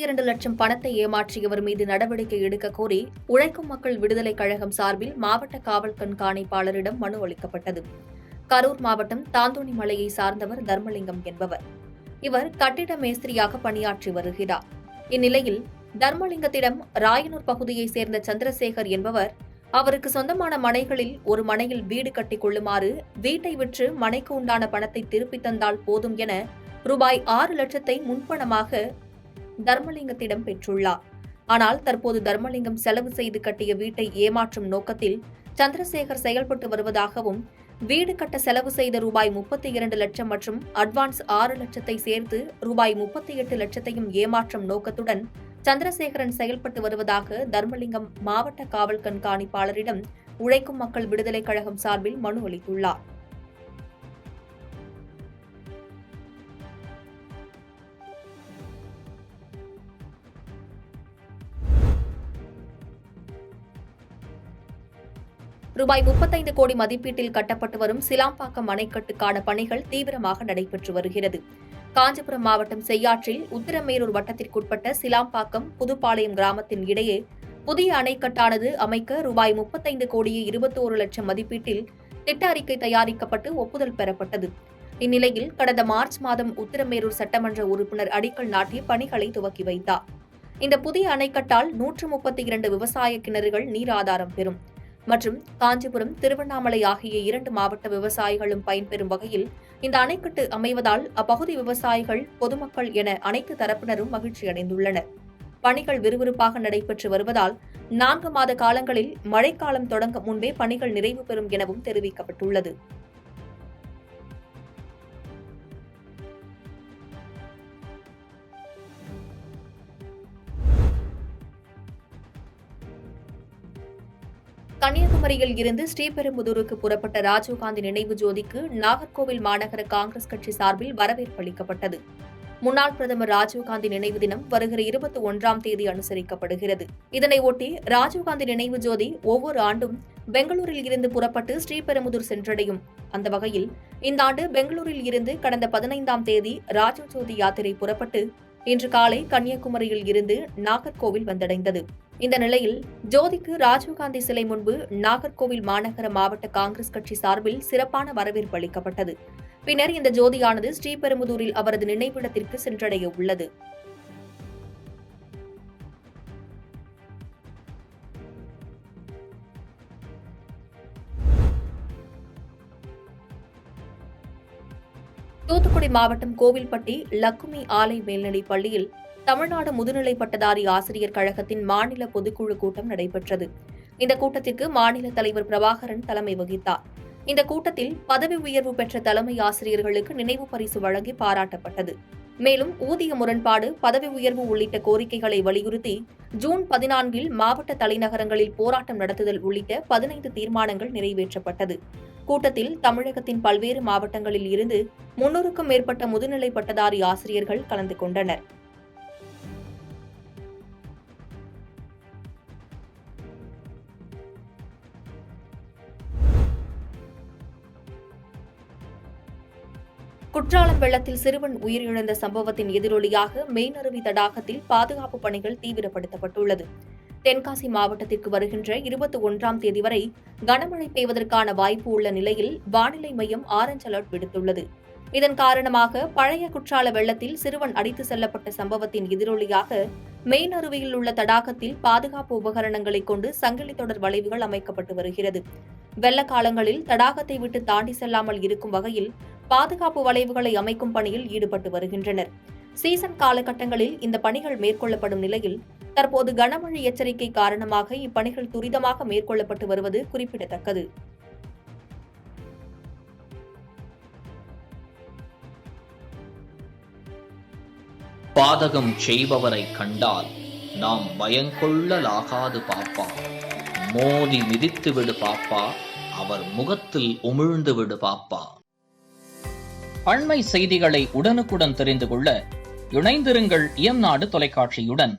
32 லட்சம் பணத்தை ஏமாற்றியவர் மீது நடவடிக்கை எடுக்க கோரி உழைக்கும் மக்கள் விடுதலைக் கழகம் சார்பில் மாவட்ட காவல் கண்காணிப்பாளரிடம் மனு அளிக்கப்பட்டது. கரூர் மாவட்டம் தாந்தோணிமலையை சார்ந்தவர் தர்மலிங்கம் என்பவர். இவர் கட்டிட மேஸ்திரியாக பணியாற்றி வருகிறார். இந்நிலையில் தர்மலிங்கத்திடம் ராயனூர் பகுதியைச் சேர்ந்த சந்திரசேகர் என்பவர் அவருக்கு சொந்தமான மனைகளில் ஒரு மனையில் வீடு கட்டிக் கொள்ளுமாறு, வீட்டை விற்று மனைக்கு உண்டான பணத்தை திருப்பித் தந்தால் போதும் என ரூபாய் 6 லட்சத்தை முன்பணமாக தர்மலிங்கத்திடம் பெற்றுள்ளார். ஆனால் தற்போது தர்மலிங்கம் செலவு செய்து கட்டிய வீட்டை ஏமாற்றும் நோக்கத்தில் சந்திரசேகர் செயல்பட்டு வருவதாகவும், வீடு கட்ட செலவு செய்த ரூபாய் 32 லட்சம் மற்றும் அட்வான்ஸ் 6 லட்சத்தை சேர்த்து ரூபாய் 38 லட்சத்தையும் ஏமாற்றும் நோக்கத்துடன் சந்திரசேகரன் செயல்பட்டு வருவதாக தர்மலிங்கம் மாவட்ட காவல் கண்காணிப்பாளரிடம் உழைக்கும் மக்கள் விடுதலைக் கழகம் சார்பில் மனு அளித்துள்ளார். ரூபாய் 35 கோடி மதிப்பீட்டில் கட்டப்பட்டு வரும் சிலாம்பாக்கம் அணைக்கட்டுக்கான பணிகள் தீவிரமாக நடைபெற்று வருகிறது. காஞ்சிபுரம் மாவட்டம் செய்யாற்றில் உத்திரமேரூர் வட்டத்திற்குட்பட்ட சிலாம்பாக்கம் புதுப்பாளையம் கிராமத்தின் இடையே புதிய அணைக்கட்டானது அமைக்க ரூபாய் 35 கோடியே 21 லட்சம் மதிப்பீட்டில் திட்ட அறிக்கை தயாரிக்கப்பட்டு ஒப்புதல் பெறப்பட்டது. இந்நிலையில் கடந்த மார்ச் மாதம் உத்திரமேரூர் சட்டமன்ற உறுப்பினர் அடிக்கல் நாட்டி பணிகளை துவக்கி வைத்தார். இந்த புதிய அணைக்கட்டால் 132 விவசாய கிணறுகள் நீர் ஆதாரம் பெறும் மற்றும் காஞ்சிபுரம், திருவண்ணாமலை ஆகிய 2 மாவட்ட விவசாயிகளும் பயன்பெறும் வகையில் இந்த அணைக்கட்டு அமைவதால் அப்பகுதி விவசாயிகள், பொதுமக்கள் என அனைத்து தரப்பினரும் மகிழ்ச்சியடைந்துள்ளனர். பணிகள் விறுவிறுப்பாக நடைபெற்று வருவதால் 4 மாத காலங்களில் மழைக்காலம் தொடங்க முன்பே பணிகள் நிறைவு பெறும் எனவும் தெரிவிக்கப்பட்டுள்ளது. கன்னியாகுமரியில் இருந்து ஸ்ரீபெரும்புதூருக்கு புறப்பட்ட ராஜீவ்காந்தி நினைவு ஜோதிக்கு நாகர்கோவில் மாநகர காங்கிரஸ் கட்சி சார்பில் வரவேற்பு அளிக்கப்பட்டது. முன்னாள் பிரதமர் ராஜீவ்காந்தி நினைவு தினம் வருகிற 21ஆம் தேதி அனுசரிக்கப்படுகிறது. இதனையொட்டி ராஜீவ்காந்தி நினைவு ஜோதி ஒவ்வொரு ஆண்டும் பெங்களூரில் இருந்து புறப்பட்டு ஸ்ரீபெரும்புதூர் சென்றடையும். அந்த வகையில் இந்த ஆண்டு பெங்களூரில் இருந்து கடந்த 15ஆம் தேதி ராஜீவ் ஜோதி யாத்திரை புறப்பட்டு இன்று காலை கன்னியாகுமரியில் இருந்து நாகர்கோவில் வந்தடைந்தது. இந்த நிலையில் ஜோதிக்கு ராஜீவ்காந்தி சிலை முன்பு நாகர்கோவில் மாநகர மாவட்ட காங்கிரஸ் கட்சி சார்பில் சிறப்பான வரவேற்பு அளிக்கப்பட்டது. பின்னர் இந்த ஜோதியானது ஸ்ரீபெரும்புதூரில் அவரது நினைவிடத்திற்கு சென்றடைய உள்ளது. தூத்துக்குடி மாவட்டம் கோவில்பட்டி லக்குமி ஆலை மேல்நிலைப் பள்ளியில் தமிழ்நாடு முதுநிலை பட்டதாரி ஆசிரியர் கழகத்தின் மாநில பொதுக்குழு கூட்டம் நடைபெற்றது. இந்த கூட்டத்திற்கு மாநில தலைவர் பிரபாகரன் தலைமை வகித்தார். இந்த கூட்டத்தில் பதவி உயர்வு பெற்ற தலைமை ஆசிரியர்களுக்கு நினைவு பரிசு வழங்கி பாராட்டப்பட்டது. மேலும் ஊதிய முரண்பாடு, பதவி உயர்வு உள்ளிட்ட கோரிக்கைகளை வலியுறுத்தி ஜூன் 14இல் மாவட்ட தலைநகரங்களில் போராட்டம் நடத்துதல் உள்ளிட்ட 15 தீர்மானங்கள் நிறைவேற்றப்பட்டது. கூட்டத்தில் தமிழகத்தின் பல்வேறு மாவட்டங்களில் இருந்து 300க்கும் மேற்பட்ட முதுநிலை பட்டதாரி ஆசிரியர்கள் கலந்து கொண்டனர். குற்றாலம் வெள்ளத்தில் சிறுவன் உயிரிழந்த சம்பவத்தின் எதிரொலியாக மெயினருவி தடாகத்தில் பாதுகாப்பு பணிகள் தீவிரப்படுத்தப்பட்டுள்ளது. தென்காசி மாவட்டத்திற்கு வருகின்ற 21ஆம் தேதி வரை கனமழை பெய்வதற்கான வாய்ப்பு உள்ள நிலையில் வானிலை மையம் ஆரஞ்ச் அலர்ட் விடுத்துள்ளது. இதன் காரணமாக பழைய குற்றால வெள்ளத்தில் சிறுவன் அடித்து செல்லப்பட்ட சம்பவத்தின் எதிரொலியாக மெயின் அருவியில் உள்ள தடாகத்தில் பாதுகாப்பு உபகரணங்களை கொண்டு சங்கிலி தொடர் வளைவுகள் அமைக்கப்பட்டு வருகிறது. வெள்ள காலங்களில் தடாகத்தை விட்டு தாண்டி செல்லாமல் இருக்கும் வகையில் பாதுகாப்பு வளைவுகளை அமைக்கும் பணியில் ஈடுபட்டு வருகின்றனர். சீசன் காலகட்டங்களில் இந்த பணிகள் மேற்கொள்ளப்படும் நிலையில் தற்போது கனமழை எச்சரிக்கை காரணமாக இப்பணிகள் துரிதமாக மேற்கொள்ளப்பட்டு வருவது குறிப்பிடத்தக்கது. பாதகம் செய்பவரை கண்டால் நாம் பயங்கொள்ளலாகாது பாப்பா. மோதி மிதித்து விடு பாப்பா, அவர் முகத்தில் உமிழ்ந்து விடு பாப்பா. அண்மை செய்திகளை உடனுக்குடன் தெரிந்து கொள்ள இணைந்திருங்கள் இயம்நாடு தொலைக்காட்சியுடன்.